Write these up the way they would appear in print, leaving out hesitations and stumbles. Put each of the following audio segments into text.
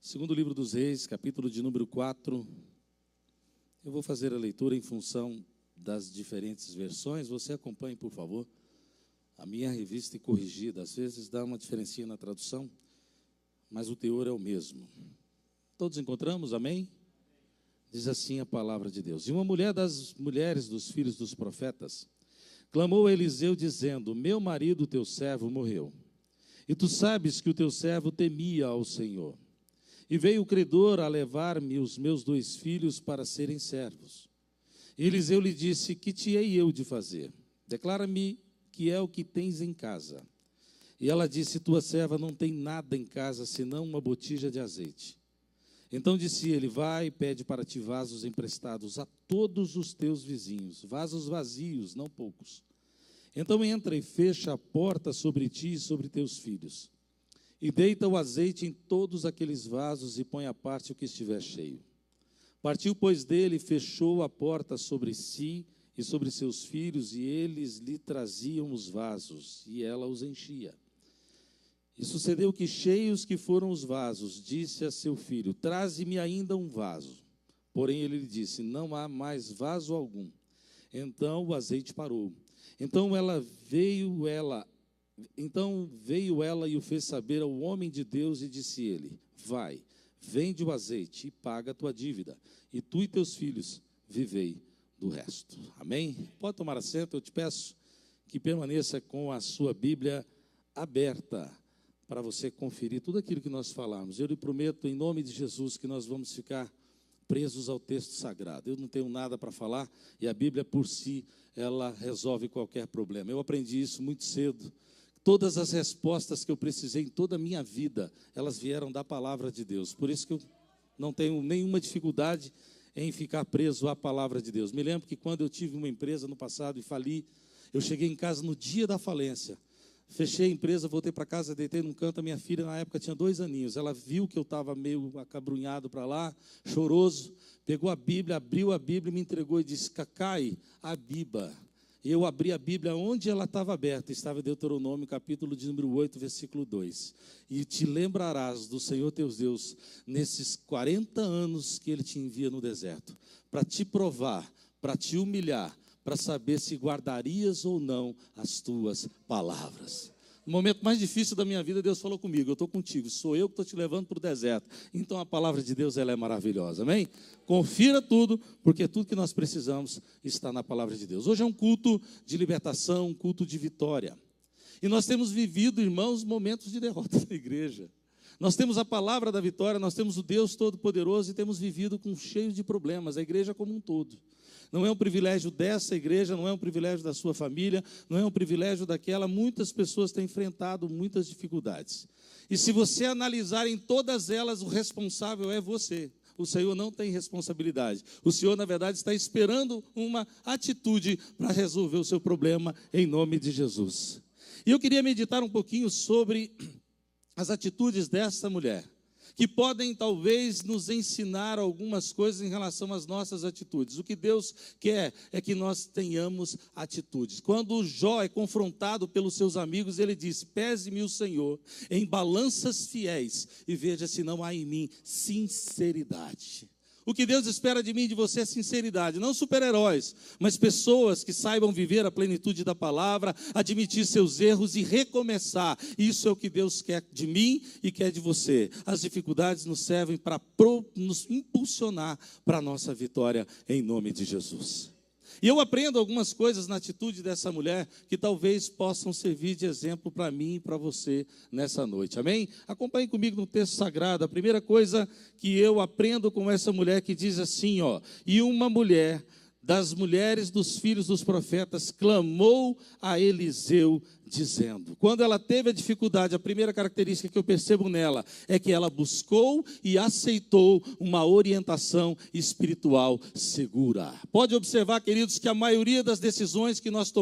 Segundo livro dos Reis, capítulo de número 4. Eu vou fazer a leitura em função das diferentes versões. Você acompanhe, por favor, a minha revista e corrigida. Às vezes dá uma diferencinha na tradução, mas o teor é o mesmo. Todos encontramos? Amém? Diz assim a palavra de Deus. E uma mulher das mulheres dos filhos dos profetas clamou a Eliseu, dizendo: meu marido, teu servo, morreu. E tu sabes que o teu servo temia ao Senhor. E veio o credor a levar-me os meus 2 filhos para serem servos. E Eliseu lhe disse: que te hei eu de fazer? Declara-me que é o que tens em casa. E ela disse: tua serva não tem nada em casa, senão uma botija de azeite. Então disse ele: vai e pede para ti vasos emprestados a todos os teus vizinhos, vasos vazios, não poucos. Então entra e fecha a porta sobre ti e sobre teus filhos. E deita o azeite em todos aqueles vasos e põe à parte o que estiver cheio. Partiu, pois, dele e fechou a porta sobre si e sobre seus filhos, e eles lhe traziam os vasos, e ela os enchia. E sucedeu que, cheios que foram os vasos, disse a seu filho: traze-me ainda um vaso. Porém ele lhe disse: não há mais vaso algum. Então o azeite parou. Então veio ela e o fez saber ao homem de Deus, e disse ele: vai, vende o azeite e paga a tua dívida, e tu e teus filhos vivei do resto. Amém? Pode tomar assento. Eu te peço que permaneça com a sua Bíblia aberta, para você conferir tudo aquilo que nós falamos. Eu lhe prometo, em nome de Jesus, que nós vamos ficar presos ao texto sagrado. Eu não tenho nada para falar, e a Bíblia por si, ela resolve qualquer problema. Eu aprendi isso muito cedo. Todas as respostas que eu precisei em toda a minha vida, elas vieram da palavra de Deus. Por isso que eu não tenho nenhuma dificuldade em ficar preso à palavra de Deus. Me lembro que quando eu tive uma empresa no passado e fali, eu cheguei em casa no dia da falência. Fechei a empresa, voltei para casa, deitei num canto. A minha filha, na época, tinha 2 aninhos. Ela viu que eu estava meio acabrunhado para lá, choroso. Pegou a Bíblia, abriu a Bíblia e me entregou e disse: Cacai, a Bíblia. E eu abri a Bíblia onde ela estava aberta. Estava em Deuteronômio, capítulo de número 8, versículo 2. E te lembrarás do Senhor teu Deus nesses 40 anos que Ele te envia no deserto, para te provar, para te humilhar, para saber se guardarias ou não as tuas palavras. No momento mais difícil da minha vida, Deus falou comigo: eu estou contigo, sou eu que estou te levando para o deserto. Então a palavra de Deus, ela é maravilhosa, amém? Confira tudo, porque tudo que nós precisamos está na palavra de Deus. Hoje é um culto de libertação, um culto de vitória. E nós temos vivido, irmãos, momentos de derrota na igreja. Nós temos a palavra da vitória, nós temos o Deus Todo-Poderoso e temos vivido cheio de problemas, a igreja como um todo. Não é um privilégio dessa igreja, não é um privilégio da sua família, não é um privilégio daquela. Muitas pessoas têm enfrentado muitas dificuldades. E se você analisar em todas elas, o responsável é você. O Senhor não tem responsabilidade. O Senhor, na verdade, está esperando uma atitude para resolver o seu problema, em nome de Jesus. E eu queria meditar um pouquinho sobre as atitudes dessa mulher, que podem talvez nos ensinar algumas coisas em relação às nossas atitudes. O que Deus quer é que nós tenhamos atitudes. Quando Jó é confrontado pelos seus amigos, ele diz: pese-me o Senhor em balanças fiéis e veja se não há em mim sinceridade. O que Deus espera de mim e de você é sinceridade, não super-heróis, mas pessoas que saibam viver a plenitude da palavra, admitir seus erros e recomeçar. Isso é o que Deus quer de mim e quer de você. As dificuldades nos servem para nos impulsionar para a nossa vitória, em nome de Jesus. E eu aprendo algumas coisas na atitude dessa mulher que talvez possam servir de exemplo para mim e para você nessa noite, amém? Acompanhe comigo no texto sagrado. A primeira coisa que eu aprendo com essa mulher, que diz assim, e uma mulher das mulheres dos filhos dos profetas clamou a Eliseu, dizendo. Quando ela teve a dificuldade, a primeira característica que eu percebo nela é que ela buscou e aceitou uma orientação espiritual segura. Pode observar, queridos, que a maioria das decisões que nós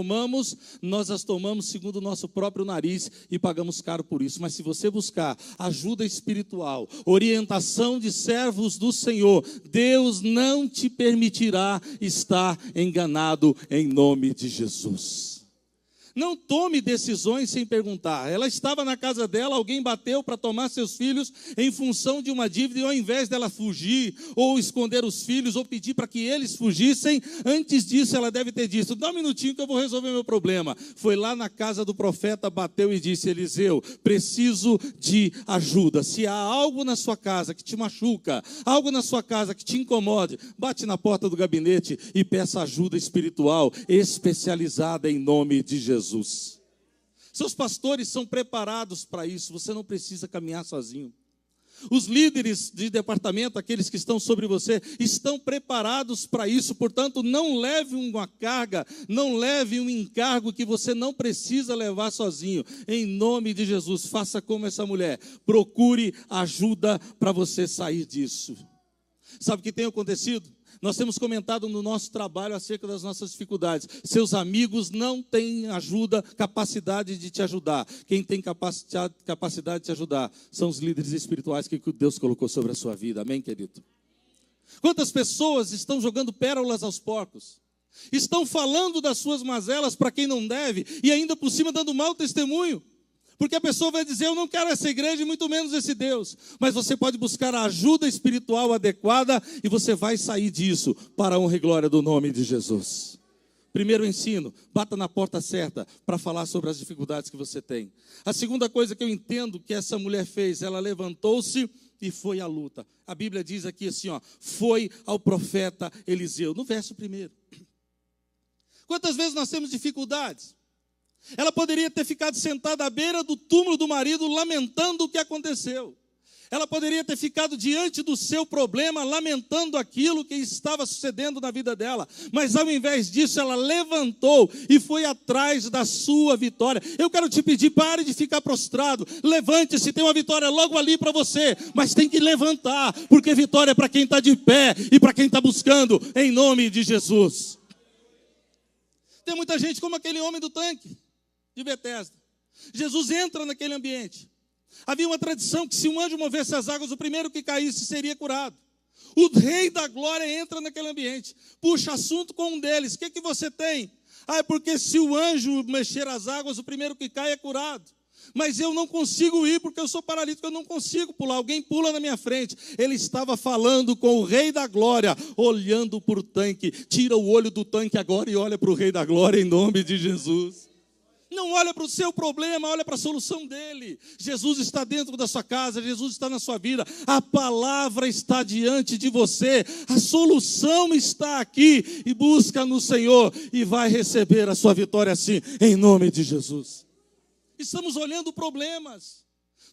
as tomamos segundo o nosso próprio nariz e pagamos caro por isso. Mas se você buscar ajuda espiritual, orientação de servos do Senhor, Deus não te permitirá estar enganado, em nome de Jesus. Não tome decisões sem perguntar. Ela estava na casa dela, alguém bateu para tomar seus filhos em função de uma dívida, e ao invés dela fugir, ou esconder os filhos, ou pedir para que eles fugissem, antes disso ela deve ter dito: dá um minutinho que eu vou resolver meu problema. Foi lá na casa do profeta, bateu e disse: Eliseu, preciso de ajuda. Se há algo na sua casa que te machuca, algo na sua casa que te incomode, bate na porta do gabinete e peça ajuda espiritual especializada em nome de Jesus. Seus pastores são preparados para isso, você não precisa caminhar sozinho. Os líderes de departamento, aqueles que estão sobre você, estão preparados para isso. Portanto, não leve uma carga, não leve um encargo que você não precisa levar sozinho. Em nome de Jesus, faça como essa mulher, procure ajuda para você sair disso. Sabe o que tem acontecido? Nós temos comentado no nosso trabalho acerca das nossas dificuldades. Seus amigos não têm ajuda, capacidade de te ajudar. Quem tem capacidade de te ajudar são os líderes espirituais que Deus colocou sobre a sua vida. Amém, querido? Quantas pessoas estão jogando pérolas aos porcos? Estão falando das suas mazelas para quem não deve e ainda por cima dando mau testemunho. Porque a pessoa vai dizer: eu não quero essa igreja e muito menos esse Deus. Mas você pode buscar a ajuda espiritual adequada e você vai sair disso para a honra e glória do nome de Jesus. Primeiro ensino, bata na porta certa para falar sobre as dificuldades que você tem. A segunda coisa que eu entendo que essa mulher fez, ela levantou-se e foi à luta. A Bíblia diz aqui assim, foi ao profeta Eliseu, no verso 1. Quantas vezes nós temos dificuldades? Ela poderia ter ficado sentada à beira do túmulo do marido, lamentando o que aconteceu. Ela poderia ter ficado diante do seu problema, lamentando aquilo que estava sucedendo na vida dela. Mas ao invés disso, ela levantou e foi atrás da sua vitória. Eu quero te pedir, pare de ficar prostrado. Levante-se, tem uma vitória logo ali para você. Mas tem que levantar, porque vitória é para quem está de pé e para quem está buscando, em nome de Jesus. Tem muita gente como aquele homem do tanque de Betesda. Jesus entra naquele ambiente. Havia uma tradição que se um anjo movesse as águas, o primeiro que caísse seria curado. O rei da glória entra naquele ambiente, puxa assunto com um deles. O que você tem? É porque se o anjo mexer as águas, o primeiro que cai é curado. Mas eu não consigo ir porque eu sou paralítico, eu não consigo pular. Alguém pula na minha frente. Ele estava falando com o rei da glória, olhando para o tanque. Tira o olho do tanque agora e olha para o rei da glória em nome de Jesus. Não olha para o seu problema, olha para a solução dele. Jesus está dentro da sua casa, Jesus está na sua vida. A palavra está diante de você. A solução está aqui. E busca no Senhor e vai receber a sua vitória assim, em nome de Jesus. Estamos olhando problemas.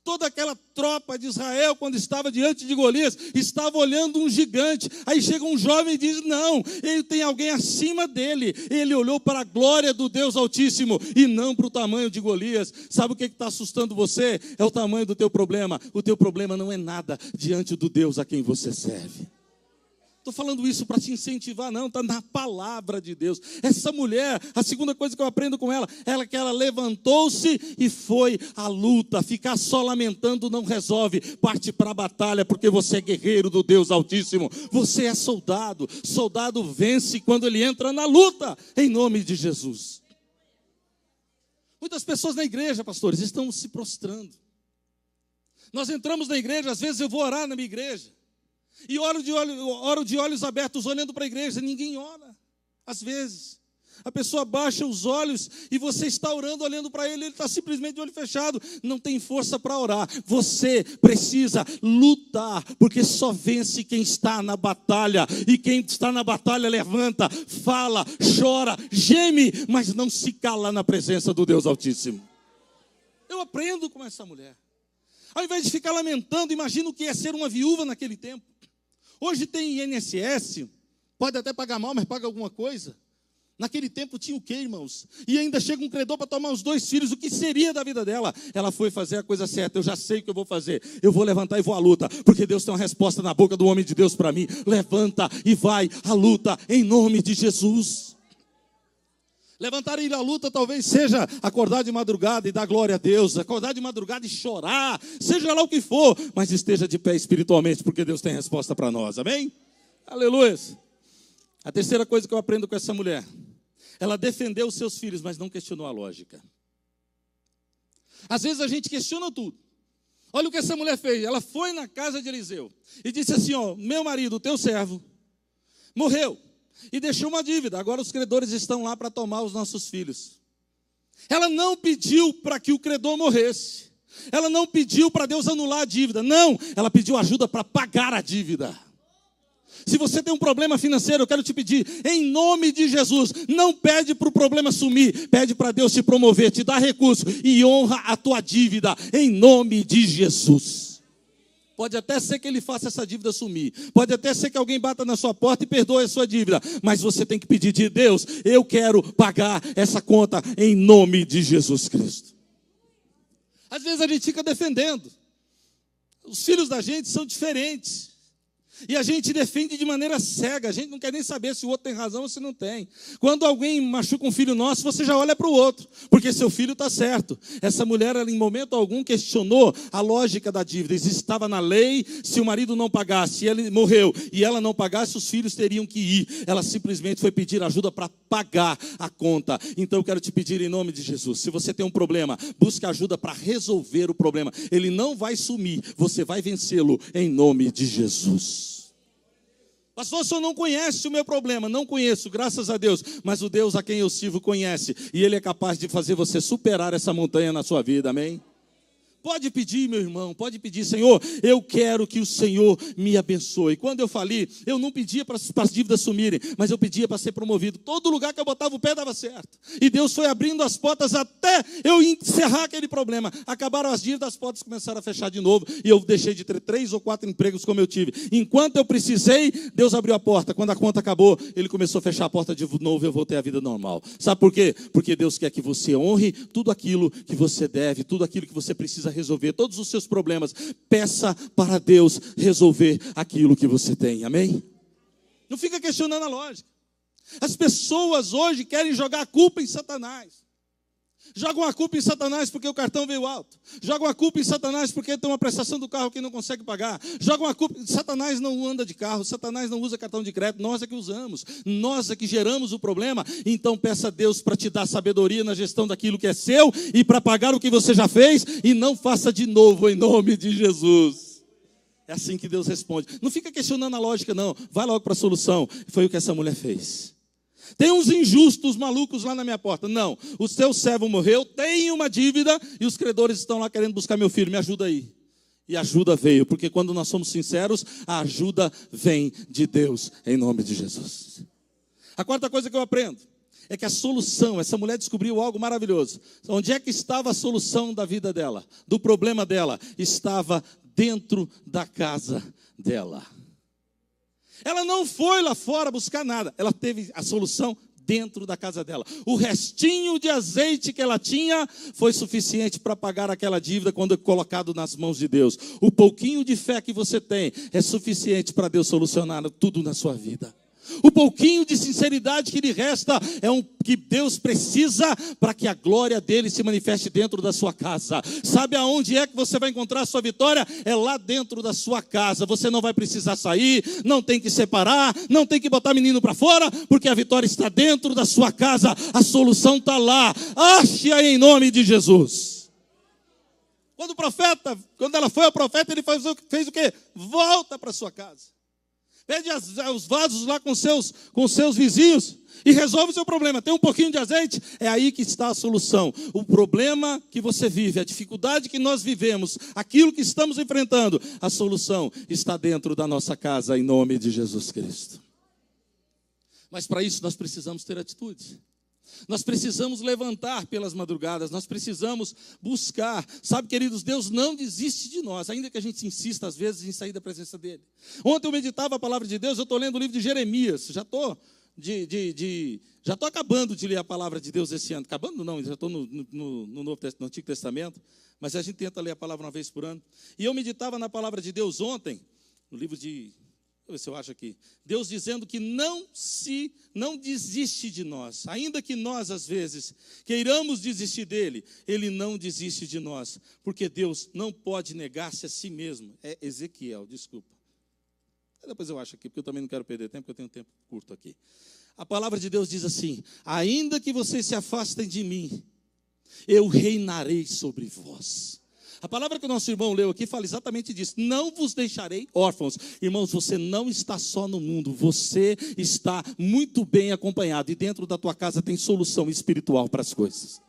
Toda aquela tropa de Israel, quando estava diante de Golias, estava olhando um gigante. Aí chega um jovem e diz: não, ele tem alguém acima dele. Ele olhou para a glória do Deus Altíssimo e não para o tamanho de Golias. Sabe o que está assustando você? É o tamanho do teu problema. O teu problema não é nada diante do Deus a quem você serve. Estou falando isso para te incentivar, não, está na palavra de Deus. Essa mulher, a segunda coisa que eu aprendo com ela, que ela levantou-se e foi à luta. Ficar só lamentando não resolve, parte para a batalha, porque você é guerreiro do Deus Altíssimo. Você é soldado, soldado vence quando ele entra na luta, em nome de Jesus. Muitas pessoas na igreja, pastores, estão se prostrando. Nós entramos na igreja, às vezes eu vou orar na minha igreja. E oro de olhos abertos, olhando para a igreja. Ninguém ora, às vezes. A pessoa baixa os olhos e você está orando, olhando para ele está simplesmente de olho fechado. Não tem força para orar. Você precisa lutar, porque só vence quem está na batalha. E quem está na batalha levanta, fala, chora, geme, mas não se cala na presença do Deus Altíssimo. Eu aprendo com essa mulher. Ao invés de ficar lamentando, imagina o que é ser uma viúva naquele tempo. Hoje tem INSS, pode até pagar mal, mas paga alguma coisa. Naquele tempo tinha o quê, irmãos? E ainda chega um credor para tomar os 2 filhos, o que seria da vida dela? Ela foi fazer a coisa certa, eu já sei o que eu vou fazer. Eu vou levantar e vou à luta, porque Deus tem uma resposta na boca do homem de Deus para mim. Levanta e vai à luta, em nome de Jesus. Levantar e ir à luta talvez seja acordar de madrugada e dar glória a Deus, acordar de madrugada e chorar, seja lá o que for, mas esteja de pé espiritualmente, porque Deus tem resposta para nós, amém? Aleluia. A terceira coisa que eu aprendo com essa mulher, Ela defendeu os seus filhos, mas não questionou a lógica. Às vezes a gente questiona tudo. Olha o que essa mulher fez. Ela foi na casa de Eliseu e disse assim, ó, meu marido, o teu servo, morreu e deixou uma dívida. Agora os credores estão lá para tomar os nossos filhos. Ela não pediu para que o credor morresse. Ela não pediu para Deus anular a dívida. Não, ela pediu ajuda para pagar a dívida. Se você tem um problema financeiro, eu quero te pedir, em nome de Jesus, não pede para o problema sumir, pede para Deus te promover, te dar recurso e honra a tua dívida, em nome de Jesus. Pode até ser que ele faça essa dívida sumir, pode até ser que alguém bata na sua porta e perdoe a sua dívida, mas você tem que pedir de Deus, eu quero pagar essa conta em nome de Jesus Cristo. Às vezes a gente fica defendendo, os filhos da gente são diferentes. E a gente defende de maneira cega, a gente não quer nem saber se o outro tem razão ou se não tem. Quando alguém machuca um filho nosso, você já olha para o outro, porque seu filho está certo. Essa mulher, ela, em momento algum, questionou a lógica da dívida. Estava na lei, se o marido não pagasse, ele morreu, e ela não pagasse, os filhos teriam que ir. Ela simplesmente foi pedir ajuda para pagar a conta. Então eu quero te pedir em nome de Jesus, se você tem um problema, busque ajuda para resolver o problema. Ele não vai sumir, você vai vencê-lo em nome de Jesus. Pastor, o senhor não conhece o meu problema. Não conheço, graças a Deus. Mas o Deus a quem eu sirvo conhece. E Ele é capaz de fazer você superar essa montanha na sua vida, amém? Pode pedir, meu irmão, pode pedir, Senhor, eu quero que o Senhor me abençoe. Quando eu falei, eu não pedia para as dívidas sumirem, mas eu pedia para ser promovido. Todo lugar que eu botava o pé dava certo. E Deus foi abrindo as portas até eu encerrar aquele problema. Acabaram as dívidas, as portas começaram a fechar de novo. E eu deixei de ter 3 ou 4 empregos como eu tive. Enquanto eu precisei, Deus abriu a porta. Quando a conta acabou, Ele começou a fechar a porta de novo e eu voltei à vida normal. Sabe por quê? Porque Deus quer que você honre tudo aquilo que você deve, tudo aquilo que você precisa resolver, todos os seus problemas. Peça para Deus resolver aquilo que você tem, amém? Não fica questionando a lógica. As pessoas hoje querem jogar a culpa em Satanás. Jogam a culpa em Satanás porque o cartão veio alto. Jogam a culpa em Satanás porque tem uma prestação do carro que não consegue pagar. Jogam a culpa. Satanás não anda de carro. Satanás não usa cartão de crédito. Nós é que usamos. Nós é que geramos o problema. Então peça a Deus para te dar sabedoria na gestão daquilo que é seu e para pagar o que você já fez. E não faça de novo em nome de Jesus. É assim que Deus responde. Não fica questionando a lógica, não. Vai logo para a solução. Foi o que essa mulher fez. Tem uns injustos malucos lá na minha porta. Não, o seu servo morreu, tem uma dívida e os credores estão lá querendo buscar meu filho. Me ajuda aí. E a ajuda veio, porque quando nós somos sinceros, a ajuda vem de Deus, em nome de Jesus. A quarta coisa que eu aprendo é que a solução, essa mulher descobriu algo maravilhoso. Onde é que estava a solução da vida dela? Do problema dela? Estava dentro da casa dela. Ela não foi lá fora buscar nada. Ela teve a solução dentro da casa dela. O restinho de azeite que ela tinha foi suficiente para pagar aquela dívida quando colocado nas mãos de Deus. O pouquinho de fé que você tem é suficiente para Deus solucionar tudo na sua vida. O pouquinho de sinceridade que lhe resta é que Deus precisa para que a glória dele se manifeste dentro da sua casa. Sabe aonde é que você vai encontrar a sua vitória? É lá dentro da sua casa. Você não vai precisar sair, não tem que separar, não tem que botar menino para fora, porque a vitória está dentro da sua casa. A solução está lá. Ache-a em nome de Jesus. Quando ela foi ao profeta, ele fez o quê? Volta para sua casa. Pede os vasos lá com seus vizinhos e resolve o seu problema. Tem um pouquinho de azeite? É aí que está a solução. O problema que você vive, a dificuldade que nós vivemos, aquilo que estamos enfrentando, a solução está dentro da nossa casa, em nome de Jesus Cristo. Mas para isso nós precisamos ter atitude. Nós precisamos levantar pelas madrugadas, nós precisamos buscar. Sabe, queridos, Deus não desiste de nós, ainda que a gente insista às vezes em sair da presença dEle. Ontem eu meditava a palavra de Deus, eu estou lendo o livro de Jeremias, já estou acabando de ler a palavra de Deus esse ano. Acabando não, já estou no Antigo Testamento, mas a gente tenta ler a palavra uma vez por ano. E eu meditava na palavra de Deus ontem, no livro de... Deixa eu ver se eu acho aqui. Deus dizendo que não desiste de nós. Ainda que nós, às vezes, queiramos desistir dele, ele não desiste de nós. Porque Deus não pode negar-se a si mesmo. É Ezequiel, desculpa. Depois eu acho aqui, porque eu também não quero perder tempo, porque eu tenho um tempo curto aqui. A palavra de Deus diz assim: ainda que vocês se afastem de mim, eu reinarei sobre vós. A palavra que o nosso irmão leu aqui fala exatamente disso: não vos deixarei órfãos. Irmãos, você não está só no mundo, você está muito bem acompanhado, e dentro da tua casa tem solução espiritual para as coisas.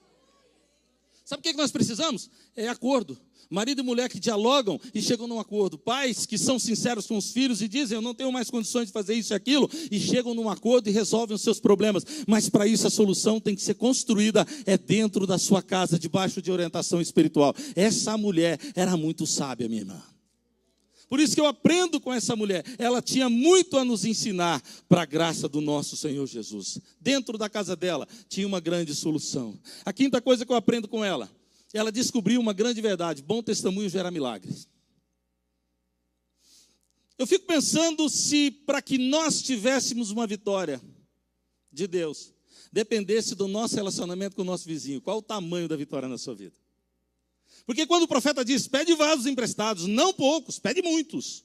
Sabe o que nós precisamos? É acordo. Marido e mulher que dialogam e chegam num acordo. Pais que são sinceros com os filhos e dizem: eu não tenho mais condições de fazer isso e aquilo, e chegam num acordo e resolvem os seus problemas. Mas para isso a solução tem que ser construída dentro da sua casa, debaixo de orientação espiritual. Essa mulher era muito sábia, minha irmã. Por isso que eu aprendo com essa mulher. Ela tinha muito a nos ensinar para a graça do nosso Senhor Jesus. Dentro da casa dela tinha uma grande solução. A quinta coisa que eu aprendo com ela: ela descobriu uma grande verdade: bom testemunho gera milagres. Eu fico pensando se para que nós tivéssemos uma vitória de Deus, dependesse do nosso relacionamento com o nosso vizinho, qual o tamanho da vitória na sua vida? Porque quando o profeta diz: pede vasos emprestados, não poucos, pede muitos.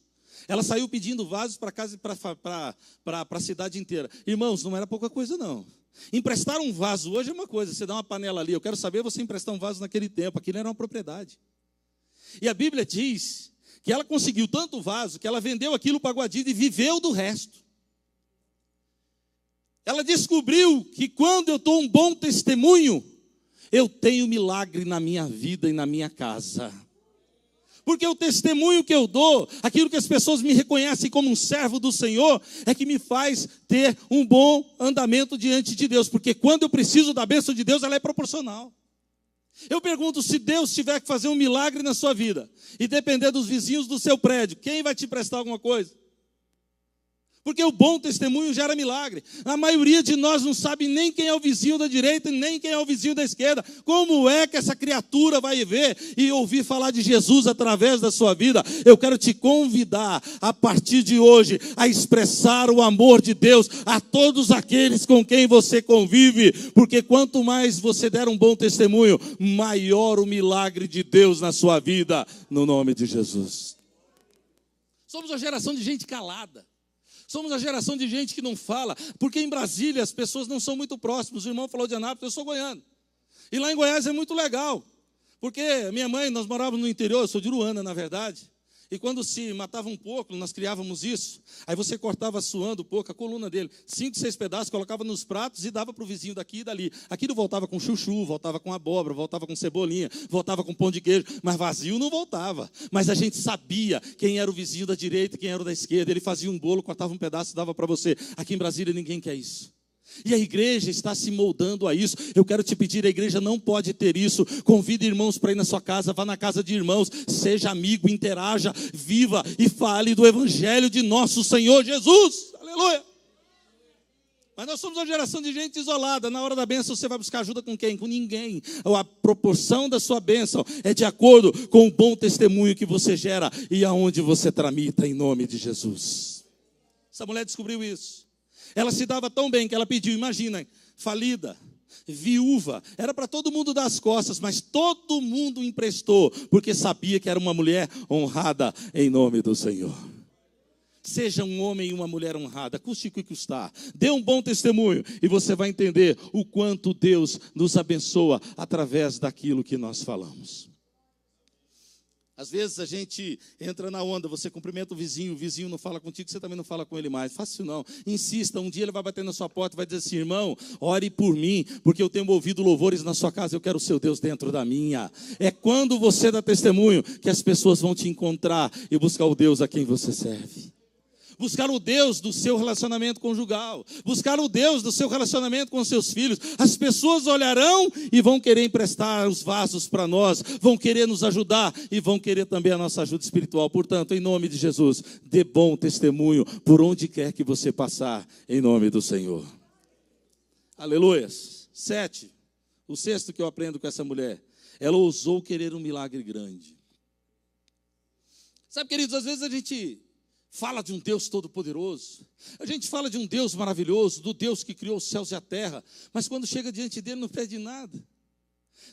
Ela saiu pedindo vasos para casa, para a cidade inteira. Irmãos, não era pouca coisa não. Emprestar um vaso hoje é uma coisa, você dá uma panela ali, eu quero saber você emprestar um vaso naquele tempo, aquilo era uma propriedade. E a Bíblia diz que ela conseguiu tanto vaso, que ela vendeu aquilo para Guadira e viveu do resto. Ela descobriu que quando eu dou um bom testemunho, eu tenho milagre na minha vida e na minha casa. Porque o testemunho que eu dou, aquilo que as pessoas me reconhecem como um servo do Senhor, é que me faz ter um bom andamento diante de Deus. Porque quando eu preciso da bênção de Deus, ela é proporcional. Eu pergunto: se Deus tiver que fazer um milagre na sua vida, e depender dos vizinhos do seu prédio, quem vai te prestar alguma coisa? Porque o bom testemunho gera milagre. A maioria de nós não sabe nem quem é o vizinho da direita, nem quem é o vizinho da esquerda. Como é que essa criatura vai ver e ouvir falar de Jesus através da sua vida? Eu quero te convidar, a partir de hoje, a expressar o amor de Deus a todos aqueles com quem você convive. Porque quanto mais você der um bom testemunho, maior o milagre de Deus na sua vida, no nome de Jesus. Somos uma geração de gente calada. Somos a geração de gente que não fala, porque em Brasília as pessoas não são muito próximas. O irmão falou de Anápolis, eu sou goiano. E lá em Goiás é muito legal, porque minha mãe, nós morávamos no interior, eu sou de Uruana, na verdade. E quando se matava um porco, nós criávamos isso. Aí você cortava suando um pouco a coluna dele, 5, 6 pedaços, colocava nos pratos e dava para o vizinho daqui e dali. Aquilo voltava com chuchu, voltava com abóbora, voltava com cebolinha, voltava com pão de queijo, mas vazio não voltava. Mas a gente sabia quem era o vizinho da direita e quem era o da esquerda. Ele fazia um bolo, cortava um pedaço e dava para você. Aqui em Brasília ninguém quer isso. E a igreja está se moldando a isso. Eu quero te pedir: a igreja não pode ter isso. Convide irmãos para ir na sua casa, vá na casa de irmãos, seja amigo, interaja, viva e fale do evangelho de nosso Senhor Jesus. Aleluia! Mas nós somos uma geração de gente isolada. Na hora da bênção você vai buscar ajuda com quem? Com ninguém. A proporção da sua bênção é de acordo com o bom testemunho que você gera e aonde você tramita, em nome de Jesus. Essa mulher descobriu isso. Ela se dava tão bem que ela pediu, imagina, falida, viúva, era para todo mundo dar as costas, mas todo mundo emprestou, porque sabia que era uma mulher honrada em nome do Senhor. Seja um homem e uma mulher honrada, custe o que custar, dê um bom testemunho e você vai entender o quanto Deus nos abençoa através daquilo que nós falamos. Às vezes a gente entra na onda, você cumprimenta o vizinho não fala contigo, você também não fala com ele mais. Faça isso não, insista, um dia ele vai bater na sua porta e vai dizer assim: irmão, ore por mim, porque eu tenho ouvido louvores na sua casa, eu quero o seu Deus dentro da minha. É quando você dá testemunho que as pessoas vão te encontrar e buscar o Deus a quem você serve. Buscar o Deus do seu relacionamento conjugal, buscar o Deus do seu relacionamento com seus filhos. As pessoas olharão e vão querer emprestar os vasos para nós, vão querer nos ajudar e vão querer também a nossa ajuda espiritual. Portanto, em nome de Jesus, dê bom testemunho por onde quer que você passar, em nome do Senhor. Aleluia. 7, o sexto que eu aprendo com essa mulher: ela ousou querer um milagre grande. Sabe, queridos, às vezes a gente fala de um Deus todo-poderoso, a gente fala de um Deus maravilhoso, do Deus que criou os céus e a terra, mas quando chega diante dele não pede nada.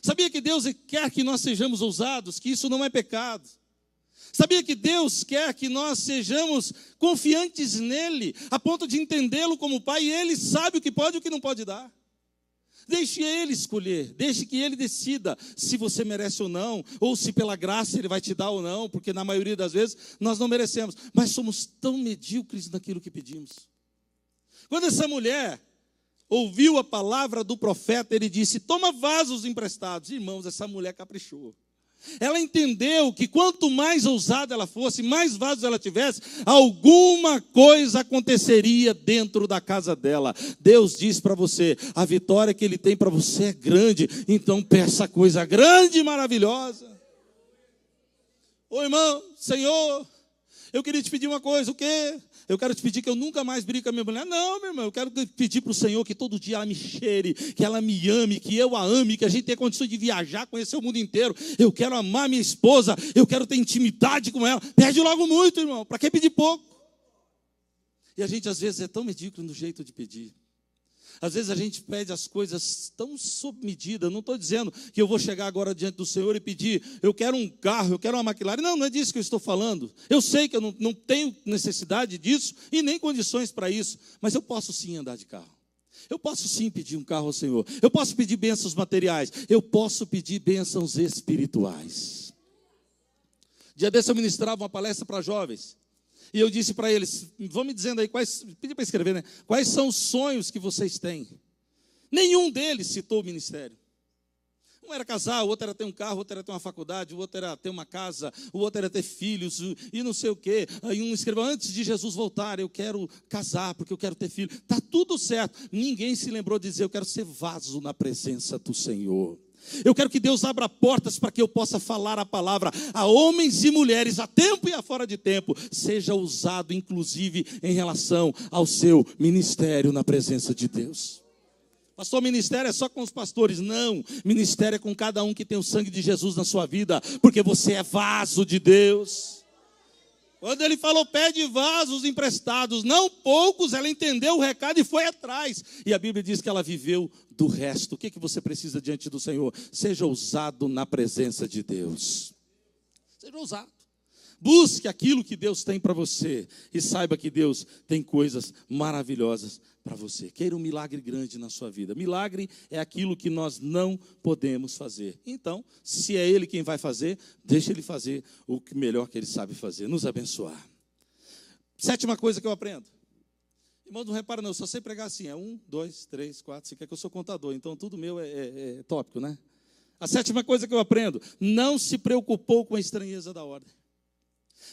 Sabia que Deus quer que nós sejamos ousados, que isso não é pecado? Sabia que Deus quer que nós sejamos confiantes nele, a ponto de entendê-lo como Pai, e Ele sabe o que pode e o que não pode dar. Deixe Ele escolher, deixe que Ele decida se você merece ou não, ou se pela graça Ele vai te dar ou não, porque na maioria das vezes nós não merecemos, mas somos tão medíocres naquilo que pedimos. Quando essa mulher ouviu a palavra do profeta, ele disse: toma vasos emprestados. Irmãos, essa mulher caprichou. Ela entendeu que quanto mais ousada ela fosse, mais vasos ela tivesse, alguma coisa aconteceria dentro da casa dela. Deus diz para você: a vitória que Ele tem para você é grande, então peça coisa grande e maravilhosa. Ô irmão, Senhor, eu queria te pedir uma coisa. O quê? Eu quero te pedir que eu nunca mais brigue com a minha mulher. Não, meu irmão, eu quero pedir para o Senhor que todo dia ela me cheire, que ela me ame, que eu a ame, que a gente tenha condições de viajar, conhecer o mundo inteiro. Eu quero amar minha esposa, eu quero ter intimidade com ela. Pede logo muito, irmão, para que pedir pouco? E a gente às vezes é tão medíocre no jeito de pedir. Às vezes a gente pede as coisas tão sob medida. Não estou dizendo que eu vou chegar agora diante do Senhor e pedir: eu quero um carro, eu quero uma McLaren. Não é disso que eu estou falando. Eu sei que eu não tenho necessidade disso e nem condições para isso. Mas eu posso sim andar de carro. Eu posso sim pedir um carro ao Senhor. Eu posso pedir bênçãos materiais. Eu posso pedir bênçãos espirituais. Dia desse eu ministrava uma palestra para jovens. E eu disse para eles: vão me dizendo aí, pedi para escrever, né? Quais são os sonhos que vocês têm? Nenhum deles citou o ministério. Um era casar, o outro era ter um carro, o outro era ter uma faculdade, o outro era ter uma casa, o outro era ter filhos e não sei o quê. Aí um escreveu: antes de Jesus voltar, eu quero casar porque eu quero ter filho. Está tudo certo. Ninguém se lembrou de dizer: eu quero ser vaso na presença do Senhor. Eu quero que Deus abra portas para que eu possa falar a palavra a homens e mulheres, a tempo e a fora de tempo. Seja usado, inclusive, em relação ao seu ministério na presença de Deus. Pastor, ministério é só com os pastores? Não, ministério é com cada um que tem o sangue de Jesus na sua vida, porque você é vaso de Deus. Quando ele falou: pede vasos emprestados, não poucos, ela entendeu o recado e foi atrás. E a Bíblia diz que ela viveu do resto. O que você precisa diante do Senhor? Seja ousado na presença de Deus. Seja ousado. Busque aquilo que Deus tem para você. E saiba que Deus tem coisas maravilhosas para você. Queira um milagre grande na sua vida. Milagre é aquilo que nós não podemos fazer. Então, se é Ele quem vai fazer, deixa Ele fazer o melhor que Ele sabe fazer. Nos abençoar. 7ª coisa que eu aprendo. Irmão, não repara não, eu só sei pregar assim. É 1, 2, 3, 4, 5. É que eu sou contador, então tudo meu é tópico, né? A 7ª coisa que eu aprendo: não se preocupou com a estranheza da ordem.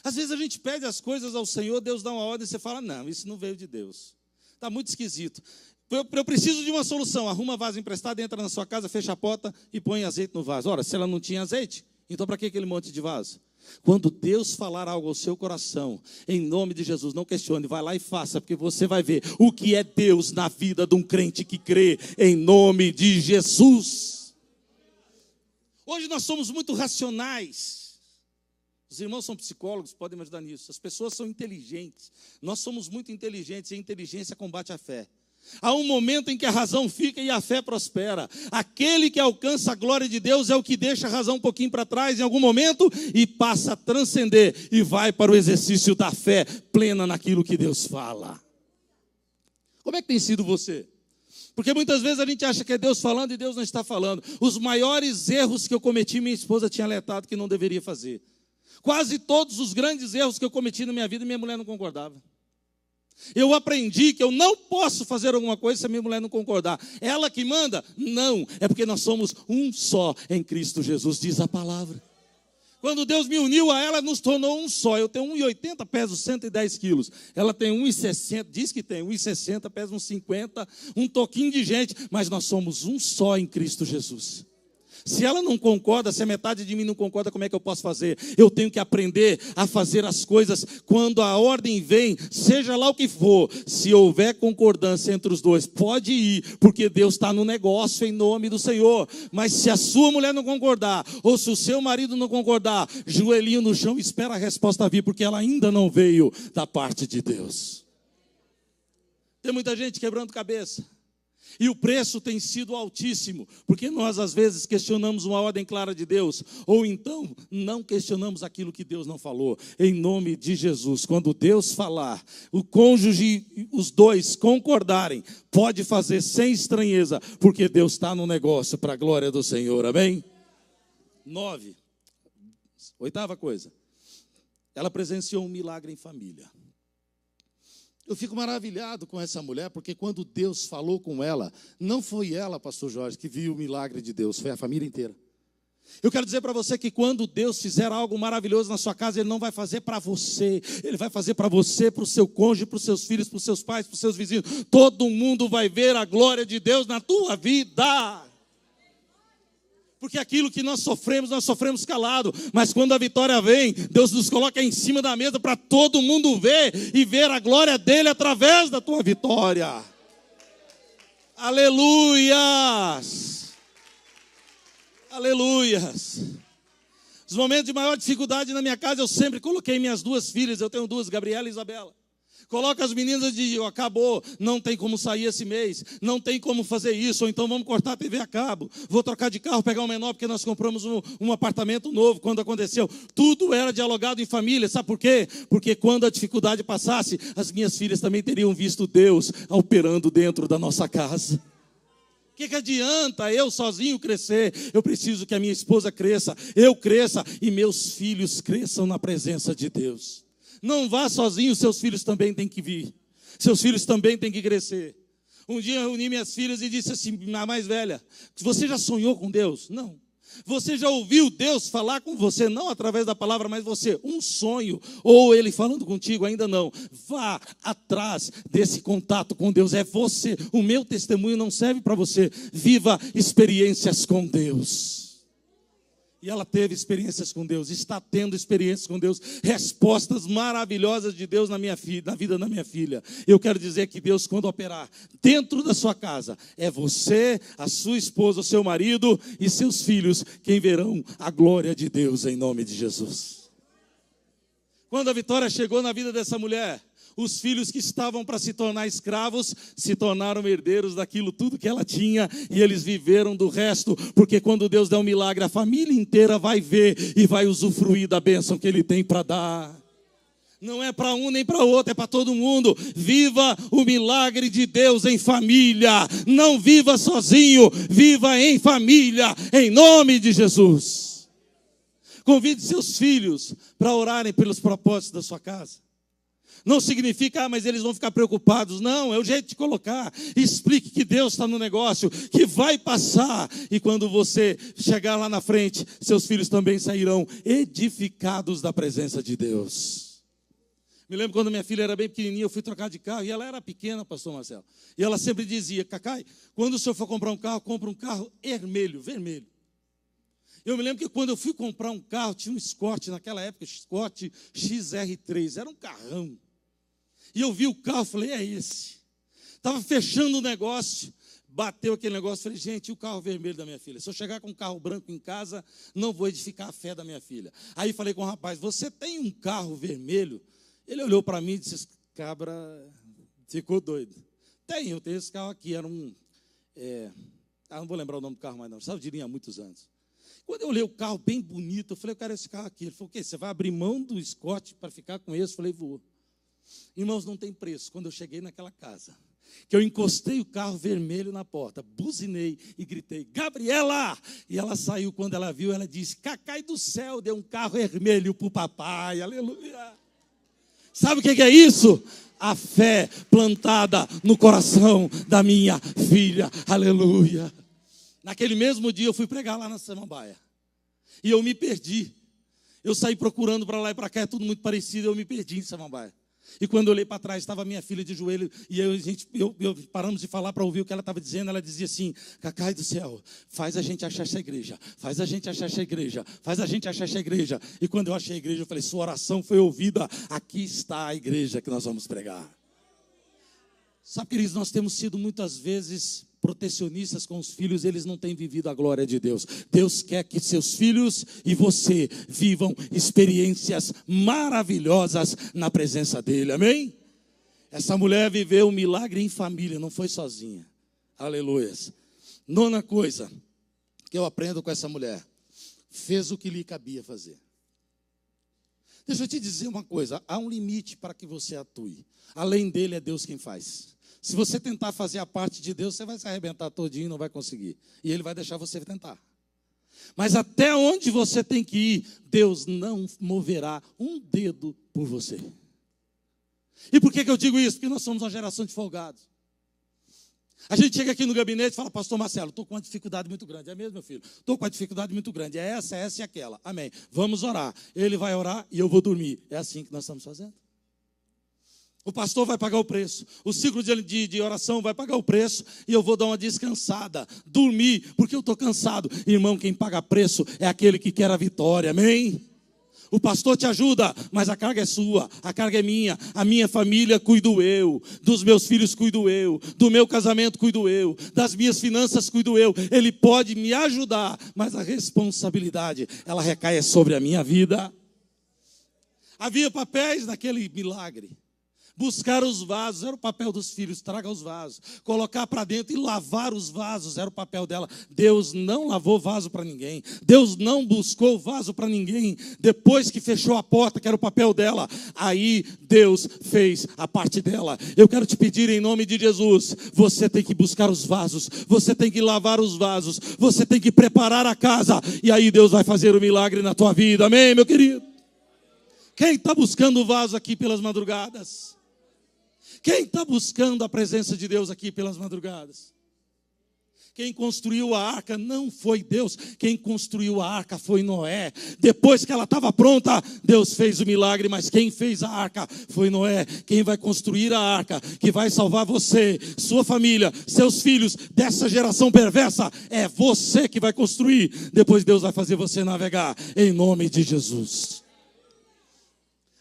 Às vezes a gente pede as coisas ao Senhor, Deus dá uma ordem e você fala: não, isso não veio de Deus. Está muito esquisito. Eu preciso de uma solução. Arruma vaso emprestado, entra na sua casa, fecha a porta e põe azeite no vaso. Ora, se ela não tinha azeite, então para que aquele monte de vaso? Quando Deus falar algo ao seu coração, em nome de Jesus, não questione, vai lá e faça, porque você vai ver o que é Deus na vida de um crente que crê em nome de Jesus. Hoje nós somos muito racionais. Os irmãos são psicólogos, podem me ajudar nisso. As pessoas são inteligentes. Nós somos muito inteligentes e a inteligência combate a fé. Há um momento em que a razão fica e a fé prospera. Aquele que alcança a glória de Deus é o que deixa a razão um pouquinho para trás em algum momento e passa a transcender e vai para o exercício da fé plena naquilo que Deus fala. Como é que tem sido você? Porque muitas vezes a gente acha que é Deus falando e Deus não está falando. Os maiores erros que eu cometi, minha esposa tinha alertado que não deveria fazer. Quase todos os grandes erros que eu cometi na minha vida, minha mulher não concordava. Eu aprendi que eu não posso fazer alguma coisa se a minha mulher não concordar. Ela que manda? Não, é porque nós somos um só em Cristo Jesus, diz a palavra. Quando Deus me uniu a ela, nos tornou um só. Eu tenho 1,80, peso 110 quilos. Ela tem 1,60, diz que tem 1,60, pesa uns 50, um toquinho de gente, mas nós somos um só em Cristo Jesus. Se ela não concorda, se a metade de mim não concorda, como é que eu posso fazer? Eu tenho que aprender a fazer as coisas quando a ordem vem, seja lá o que for. Se houver concordância entre os dois, pode ir, porque Deus está no negócio em nome do Senhor. Mas se a sua mulher não concordar, ou se o seu marido não concordar, joelhinho no chão, espera a resposta vir, porque ela ainda não veio da parte de Deus. Tem muita gente quebrando cabeça. E o preço tem sido altíssimo, porque nós às vezes questionamos uma ordem clara de Deus, ou então não questionamos aquilo que Deus não falou. Em nome de Jesus, quando Deus falar, o cônjuge, os dois concordarem, pode fazer sem estranheza, porque Deus está no negócio para a glória do Senhor, amém? 9, oitava coisa, ela presenciou um milagre em família. Eu fico maravilhado com essa mulher, porque quando Deus falou com ela, não foi ela, pastor Jorge, que viu o milagre de Deus, foi a família inteira. Eu quero dizer para você que quando Deus fizer algo maravilhoso na sua casa, Ele não vai fazer para você, Ele vai fazer para você, para o seu cônjuge, para os seus filhos, para os seus pais, para os seus vizinhos. Todo mundo vai ver a glória de Deus na tua vida. Porque aquilo que nós sofremos calado. Mas quando a vitória vem, Deus nos coloca em cima da mesa para todo mundo ver e ver a glória dele através da tua vitória. Aleluias! Aleluias! Os momentos de maior dificuldade na minha casa, eu sempre coloquei minhas duas filhas, eu tenho duas, Gabriela e Isabela. Coloca as meninas e diz, acabou, não tem como sair esse mês, não tem como fazer isso, ou então vamos cortar a TV a cabo, vou trocar de carro, pegar um menor, porque nós compramos um apartamento novo, quando aconteceu. Tudo era dialogado em família, sabe por quê? Porque quando a dificuldade passasse, as minhas filhas também teriam visto Deus operando dentro da nossa casa. O que adianta eu sozinho crescer? Eu preciso que a minha esposa cresça, eu cresça e meus filhos cresçam na presença de Deus. Não vá sozinho, seus filhos também têm que vir. Seus filhos também têm que crescer. Um dia eu reuni minhas filhas e disse assim, a mais velha, você já sonhou com Deus? Não. Você já ouviu Deus falar com você? Não através da palavra, mas você, um sonho, ou Ele falando contigo? Ainda não. Vá atrás desse contato com Deus, é você. O meu testemunho não serve para você. Viva experiências com Deus. E ela teve experiências com Deus, está tendo experiências com Deus, respostas maravilhosas de Deus na vida da minha filha. Eu quero dizer que Deus, quando operar dentro da sua casa, é você, a sua esposa, o seu marido e seus filhos quem verão a glória de Deus em nome de Jesus. Quando a vitória chegou na vida dessa mulher, os filhos que estavam para se tornar escravos, se tornaram herdeiros daquilo tudo que ela tinha, e eles viveram do resto, porque quando Deus der um milagre, a família inteira vai ver e vai usufruir da bênção que Ele tem para dar. Não é para um nem para outro, é para todo mundo. Viva o milagre de Deus em família, não viva sozinho, viva em família, em nome de Jesus. Convide seus filhos para orarem pelos propósitos da sua casa. Não significa, mas eles vão ficar preocupados. Não, é o jeito de colocar. Explique que Deus está no negócio, que vai passar. E quando você chegar lá na frente, seus filhos também sairão edificados da presença de Deus. Me lembro quando minha filha era bem pequenininha, eu fui trocar de carro, e ela era pequena, pastor Marcelo. E ela sempre dizia, Cacai, quando o senhor for comprar um carro, compra um carro vermelho. Eu me lembro que quando eu fui comprar um carro, tinha um Escort, naquela época, Escort XR3, era um carrão. E eu vi o carro, falei, é esse. Estava fechando o negócio, bateu aquele negócio, falei, gente, e o carro vermelho da minha filha? Se eu chegar com um carro branco em casa, não vou edificar a fé da minha filha. Aí falei com o rapaz, você tem um carro vermelho? Ele olhou para mim e disse, cabra, ficou doido. Eu tenho esse carro aqui, era um, não vou lembrar o nome do carro mais não, sabe, diria há muitos anos. Quando eu olhei o carro bem bonito, eu falei, eu quero esse carro aqui. Ele falou, o quê? Você vai abrir mão do Escort para ficar com esse? Eu falei, vou. Irmãos, não tem preço. Quando eu cheguei naquela casa, que eu encostei o carro vermelho na porta, buzinei e gritei, Gabriela! E ela saiu, quando ela viu, ela disse, Cacai do céu, deu um carro vermelho para o papai, aleluia. Sabe o que é isso? A fé plantada no coração da minha filha, aleluia. Naquele mesmo dia eu fui pregar lá na Samambaia. E eu me perdi. Eu saí procurando para lá e para cá, é tudo muito parecido, eu me perdi em Samambaia. E quando eu olhei para trás, estava minha filha de joelho, e eu paramos de falar para ouvir o que ela estava dizendo. Ela dizia assim, Cacai do céu, faz a gente achar essa igreja, faz a gente achar essa igreja, faz a gente achar essa igreja. E quando eu achei a igreja, eu falei, sua oração foi ouvida, aqui está a igreja que nós vamos pregar. Sabe, queridos, nós temos sido muitas vezes protecionistas com os filhos, eles não têm vivido a glória de Deus. Deus quer que seus filhos e você vivam experiências maravilhosas na presença dele, amém? Essa mulher viveu um milagre em família, não foi sozinha. Aleluias. Nona coisa que eu aprendo com essa mulher: fez o que lhe cabia fazer. Deixa eu te dizer uma coisa: há um limite para que você atue. Além dele, é Deus quem faz. Se você tentar fazer a parte de Deus, você vai se arrebentar todinho e não vai conseguir. E Ele vai deixar você tentar. Mas até onde você tem que ir, Deus não moverá um dedo por você. E por que eu digo isso? Porque nós somos uma geração de folgados. A gente chega aqui no gabinete e fala: pastor Marcelo, estou com uma dificuldade muito grande. É mesmo, meu filho? Estou com uma dificuldade muito grande. É essa e aquela. Amém. Vamos orar. Ele vai orar e eu vou dormir. É assim que nós estamos fazendo. O pastor vai pagar o preço. O ciclo de oração vai pagar o preço. E eu vou dar uma descansada. Dormir, porque eu estou cansado. Irmão, quem paga preço é aquele que quer a vitória. Amém? O pastor te ajuda, mas a carga é sua, a carga é minha. A minha família cuido eu, dos meus filhos cuido eu, do meu casamento cuido eu, das minhas finanças cuido eu. Ele pode me ajudar, mas a responsabilidade, ela recai sobre a minha vida. Havia papéis naquele milagre. Buscar os vasos, era o papel dos filhos, traga os vasos. Colocar para dentro e lavar os vasos, era o papel dela. Deus não lavou vaso para ninguém. Deus não buscou vaso para ninguém. Depois que fechou a porta, que era o papel dela, aí Deus fez a parte dela. Eu quero te pedir em nome de Jesus, você tem que buscar os vasos, você tem que lavar os vasos, você tem que preparar a casa, e aí Deus vai fazer o milagre na tua vida. Amém, meu querido? Quem está buscando o vaso aqui pelas madrugadas? Quem está buscando a presença de Deus aqui pelas madrugadas? Quem construiu a arca não foi Deus. Quem construiu a arca foi Noé. Depois que ela estava pronta, Deus fez o milagre. Mas quem fez a arca foi Noé. Quem vai construir a arca, que vai salvar você, sua família, seus filhos, dessa geração perversa, é você que vai construir. Depois Deus vai fazer você navegar, em nome de Jesus.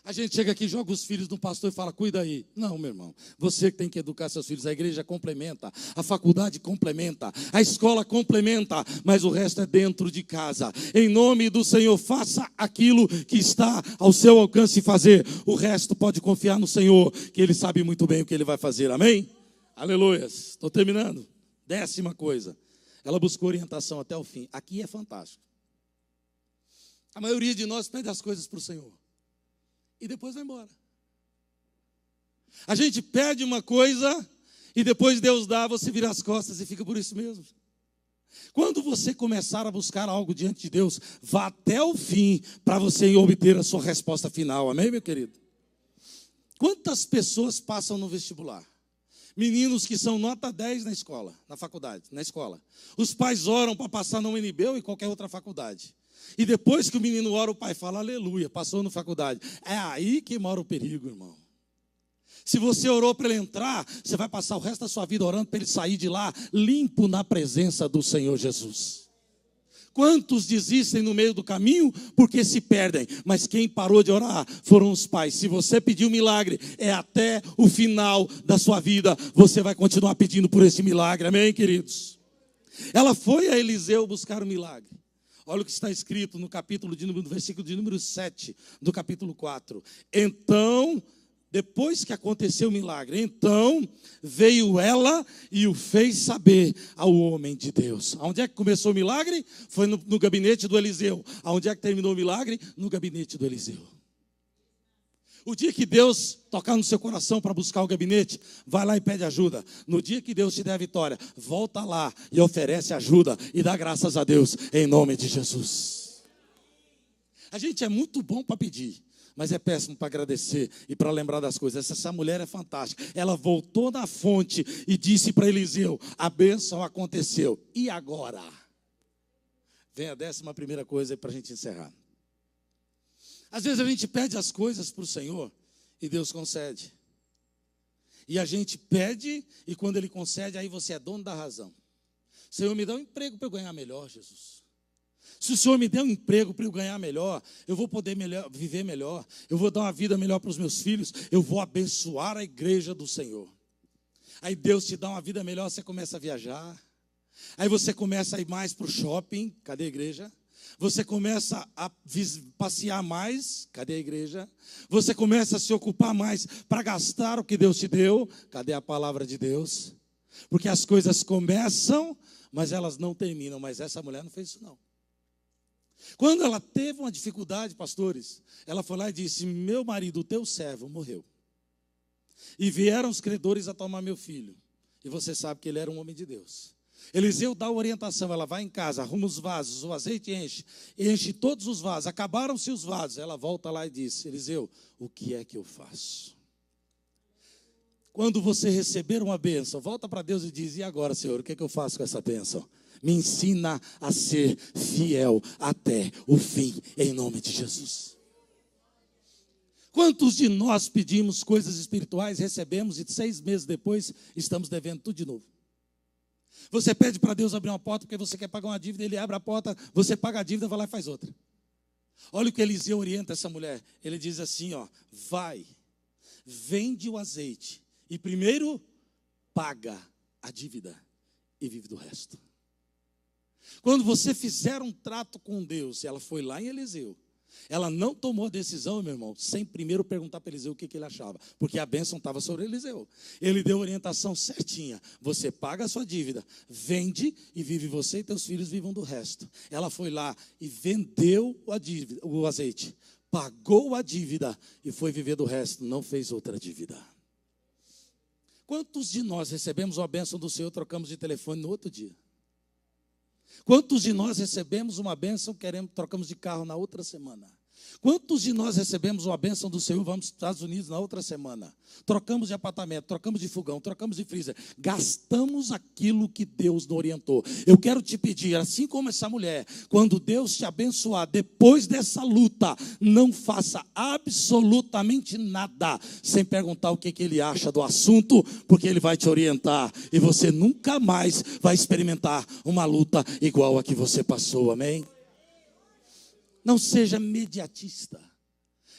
A gente chega aqui, joga os filhos no pastor e fala: cuida aí. Não, meu irmão, você que tem que educar seus filhos. A igreja complementa, a faculdade complementa, a escola complementa, mas o resto é dentro de casa. Em nome do Senhor, faça aquilo que está ao seu alcance fazer. O resto pode confiar no Senhor, que Ele sabe muito bem o que Ele vai fazer. Amém? Aleluias. Estou terminando. 10ª coisa, ela buscou orientação até o fim. Aqui é fantástico. A maioria de nós pede as coisas para o Senhor e depois vai embora. A gente pede uma coisa e depois Deus dá, você vira as costas e fica por isso mesmo. Quando você começar a buscar algo diante de Deus, vá até o fim para você obter a sua resposta final. Amém, meu querido? Quantas pessoas passam no vestibular? Meninos que são nota 10 na escola, na faculdade, na escola. Os pais oram para passar na UNB ou em qualquer outra faculdade. E depois que o menino ora, o pai fala: aleluia, passou na faculdade. É aí que mora o perigo, irmão. Se você orou para ele entrar, você vai passar o resto da sua vida orando para ele sair de lá limpo na presença do Senhor Jesus. Quantos desistem no meio do caminho porque se perdem? Mas quem parou de orar foram os pais. Se você pediu milagre, é até o final da sua vida. Você vai continuar pedindo por esse milagre. Amém, queridos? Ela foi a Eliseu buscar o milagre. Olha o que está escrito no versículo de número 7 do capítulo 4. Então, depois que aconteceu o milagre, então veio ela e o fez saber ao homem de Deus. Aonde é que começou o milagre? Foi no gabinete do Eliseu. Aonde é que terminou o milagre? No gabinete do Eliseu. O dia que Deus tocar no seu coração para buscar o gabinete, vai lá e pede ajuda. No dia que Deus te der a vitória, volta lá e oferece ajuda e dá graças a Deus em nome de Jesus. A gente é muito bom para pedir, mas é péssimo para agradecer e para lembrar das coisas. Essa mulher é fantástica. Ela voltou na fonte e disse para Eliseu: a bênção aconteceu. E agora? Vem a 11ª coisa para a gente encerrar. Às vezes a gente pede as coisas para o Senhor e Deus concede. E a gente pede e quando Ele concede, aí você é dono da razão. Senhor, me dá um emprego para eu ganhar melhor, Jesus. Se o Senhor me der um emprego para eu ganhar melhor, eu vou poder viver melhor. Eu vou dar uma vida melhor para os meus filhos. Eu vou abençoar a igreja do Senhor. Aí Deus te dá uma vida melhor, você começa a viajar. Aí você começa a ir mais para o shopping. Cadê a igreja? Você começa a passear mais, cadê a igreja? Você começa a se ocupar mais para gastar o que Deus te deu, cadê a palavra de Deus? Porque as coisas começam, mas elas não terminam. Mas essa mulher não fez isso não. Quando ela teve uma dificuldade, pastores, ela foi lá e disse: meu marido, o teu servo, morreu. E vieram os credores a tomar meu filho. E você sabe que ele era um homem de Deus. Eliseu dá orientação, ela vai em casa, arruma os vasos, o azeite enche todos os vasos, acabaram-se os vasos. Ela volta lá e diz: Eliseu, o que é que eu faço? Quando você receber uma bênção, volta para Deus e diz: e agora, Senhor, o que é que eu faço com essa bênção? Me ensina a ser fiel até o fim, em nome de Jesus. Quantos de nós pedimos coisas espirituais, recebemos e 6 meses depois estamos devendo tudo de novo? Você pede para Deus abrir uma porta porque você quer pagar uma dívida, Ele abre a porta, você paga a dívida, vai lá e faz outra. Olha o que Eliseu orienta essa mulher. Ele diz assim, ó: vai, vende o azeite e primeiro paga a dívida e vive do resto. Quando você fizer um trato com Deus, ela foi lá em Eliseu, ela não tomou a decisão, meu irmão, sem primeiro perguntar para Eliseu o que ele achava, porque a bênção estava sobre Eliseu. Ele deu a orientação certinha: você paga a sua dívida, vende e vive você e teus filhos vivam do resto. Ela foi lá e vendeu a dívida, o azeite, pagou a dívida e foi viver do resto, não fez outra dívida. Quantos de nós recebemos uma bênção do Senhor, trocamos de telefone no outro dia? Quantos de nós recebemos uma bênção, trocamos de carro na outra semana? Quantos de nós recebemos uma bênção do Senhor, vamos para os Estados Unidos na outra semana? Trocamos de apartamento, trocamos de fogão, trocamos de freezer. Gastamos aquilo que Deus nos orientou. Eu quero te pedir, assim como essa mulher, quando Deus te abençoar, depois dessa luta, não faça absolutamente nada sem perguntar o que Ele acha do assunto, porque Ele vai te orientar e você nunca mais vai experimentar uma luta igual a que você passou, amém? Não seja mediatista.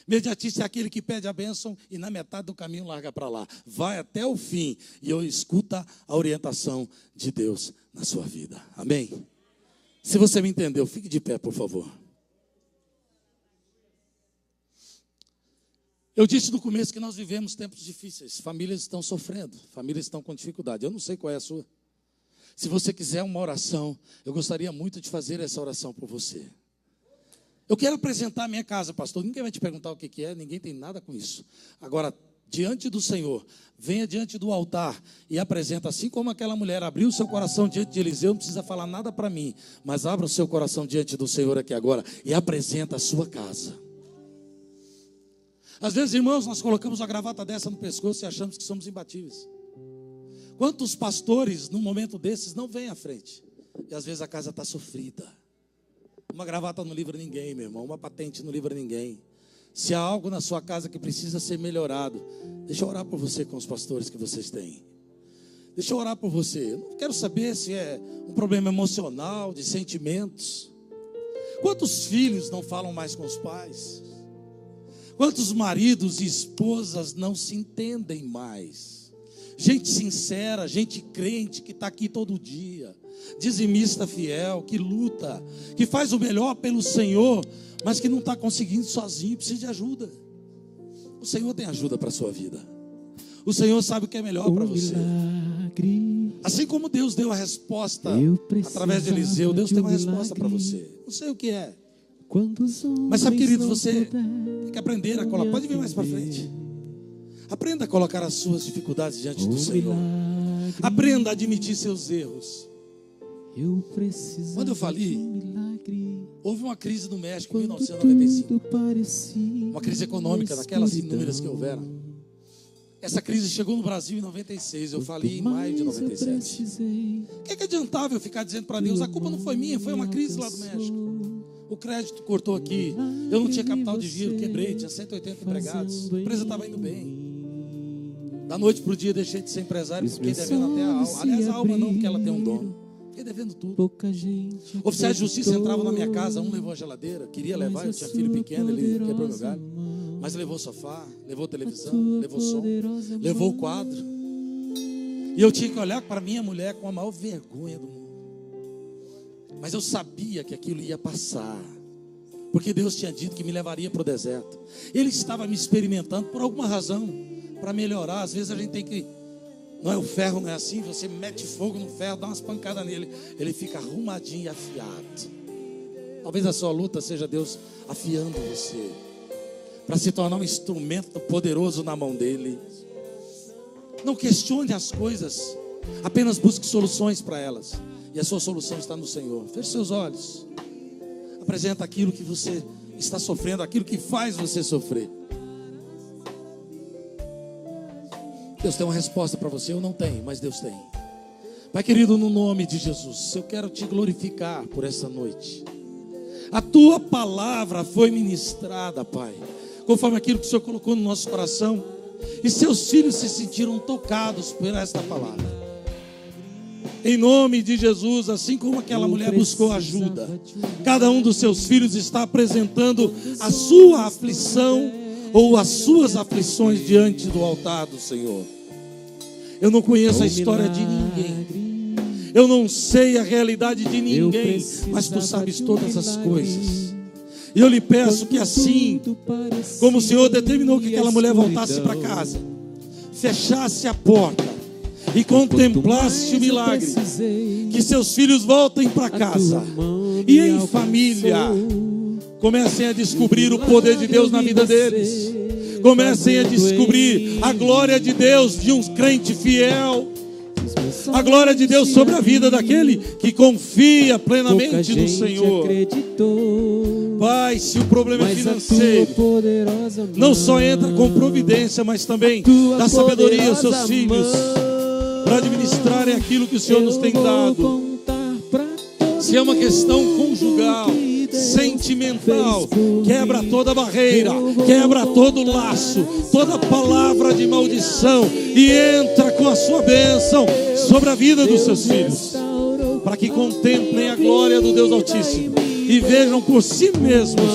Mediatista é aquele que pede a bênção e na metade do caminho larga para lá. Vai até o fim e escuta a orientação de Deus na sua vida. Amém? Se você me entendeu, fique de pé, por favor. Eu disse no começo que nós vivemos tempos difíceis. Famílias estão sofrendo, famílias estão com dificuldade. Eu não sei qual é a sua. Se você quiser uma oração, eu gostaria muito de fazer essa oração por você. Eu quero apresentar a minha casa, pastor. Ninguém vai te perguntar o que é, ninguém tem nada com isso. Agora, diante do Senhor, venha diante do altar e apresenta, assim como aquela mulher abriu o seu coração diante de Eliseu, não precisa falar nada para mim, mas abra o seu coração diante do Senhor aqui agora e apresenta a sua casa. Às vezes, irmãos, nós colocamos uma gravata dessa no pescoço e achamos que somos imbatíveis. Quantos pastores, num momento desses, não vêm à frente? E às vezes a casa está sofrida. Uma gravata não livra ninguém, meu irmão. Uma patente não livra ninguém. Se há algo na sua casa que precisa ser melhorado, deixa eu orar por você com os pastores que vocês têm. Deixa eu orar por você. Eu não quero saber se é um problema emocional, de sentimentos. Quantos filhos não falam mais com os pais? Quantos maridos e esposas não se entendem mais? Gente sincera, gente crente que está aqui todo dia. Dizimista fiel, que luta, que faz o melhor pelo Senhor, mas que não está conseguindo sozinho, precisa de ajuda. O Senhor tem ajuda para a sua vida. O Senhor sabe o que é melhor para você. Assim como Deus deu a resposta através de Eliseu, Deus tem uma resposta para você. Não sei o que é. Mas sabe, querido, você tem que aprender a colocar. Pode vir mais para frente. Aprenda a colocar as suas dificuldades diante do Senhor. Aprenda a admitir seus erros. Quando eu falei, houve uma crise no México em 1995. Uma crise econômica, daquelas inúmeras que houveram. Essa crise chegou no Brasil em 96. Eu falei em maio de 97. O que adiantava eu ficar dizendo para Deus: a culpa não foi minha, foi uma crise lá do México. O crédito cortou aqui, eu não tinha capital de giro, quebrei, tinha 180 empregados, a empresa estava indo bem. Da noite para o dia deixei de ser empresário, fiquei devendo até a alma. Aliás, a alma não, porque ela tem um dono. Fiquei devendo tudo. Oficiais de justiça entravam na minha casa, um levou a geladeira, queria levar, eu tinha filho pequeno, ele quebrou meu galho. Mas levou sofá, levou televisão, levou som, levou o quadro. E eu tinha que olhar para minha mulher com a maior vergonha do mundo. Mas eu sabia que aquilo ia passar, porque Deus tinha dito que me levaria para o deserto. Ele estava me experimentando por alguma razão, para melhorar. Às vezes a gente tem que Não é o ferro, não é assim, você mete fogo no ferro, dá umas pancadas nele, ele fica arrumadinho e afiado. Talvez a sua luta seja Deus afiando você, para se tornar um instrumento poderoso na mão dele. Não questione as coisas, apenas busque soluções para elas. E a sua solução está no Senhor. Feche seus olhos. Apresenta aquilo que você está sofrendo, aquilo que faz você sofrer. Deus tem uma resposta para você, eu não tenho, mas Deus tem. Pai querido, no nome de Jesus, eu quero te glorificar por essa noite. A tua palavra foi ministrada, Pai, conforme aquilo que o Senhor colocou no nosso coração. E seus filhos se sentiram tocados por esta palavra. Em nome de Jesus, assim como aquela mulher buscou ajuda, cada um dos seus filhos está apresentando a sua aflição ou as suas aflições diante do altar do Senhor. Eu não conheço a história de ninguém, eu não sei a realidade de ninguém, mas tu sabes todas as coisas. E eu lhe peço que assim como o Senhor determinou que aquela mulher voltasse para casa, fechasse a porta e contemplasse o milagre, que seus filhos voltem para casa e em família comecem a descobrir o poder de Deus na vida deles, comecem a descobrir a glória de Deus de um crente fiel, a glória de Deus sobre a vida daquele que confia plenamente no Senhor. Pai, se o problema é financeiro, não só entra com providência, mas também dá sabedoria aos seus filhos para administrarem aquilo que o Senhor nos tem dado. Se é uma questão conjugal, sentimental, quebra toda barreira, quebra todo laço, toda palavra de maldição e entra com a sua bênção sobre a vida dos seus filhos, para que contemplem a glória do Deus Altíssimo e vejam por si mesmos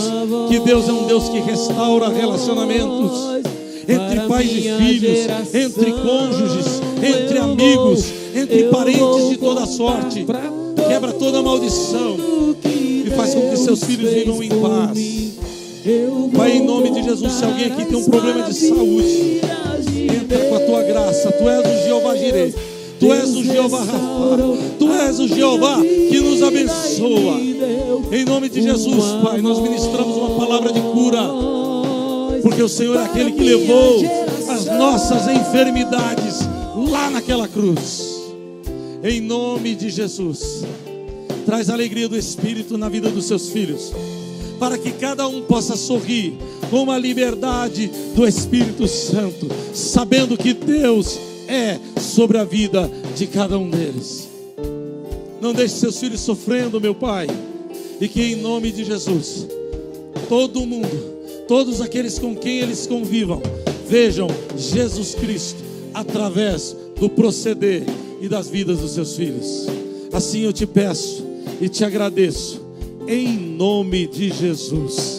que Deus é um Deus que restaura relacionamentos entre pais e filhos, entre cônjuges, entre amigos, entre parentes de toda sorte. Quebra toda maldição e faz com que seus filhos vivam em paz. Pai, em nome de Jesus, se alguém aqui tem um problema de saúde, entra com a tua graça. Tu és o Jeová Jireh, tu és o Jeová Rafa, tu és o Jeová que nos abençoa. Em nome de Jesus, Pai, nós ministramos uma palavra de cura, porque o Senhor é aquele que levou as nossas enfermidades lá naquela cruz. Em nome de Jesus, traz a alegria do Espírito na vida dos seus filhos, para que cada um possa sorrir com a liberdade do Espírito Santo, sabendo que Deus é sobre a vida de cada um deles. Não deixe seus filhos sofrendo, meu Pai, e que em nome de Jesus, todo mundo, todos aqueles com quem eles convivam, vejam Jesus Cristo através do proceder e das vidas dos seus filhos. Assim eu te peço e te agradeço, em nome de Jesus.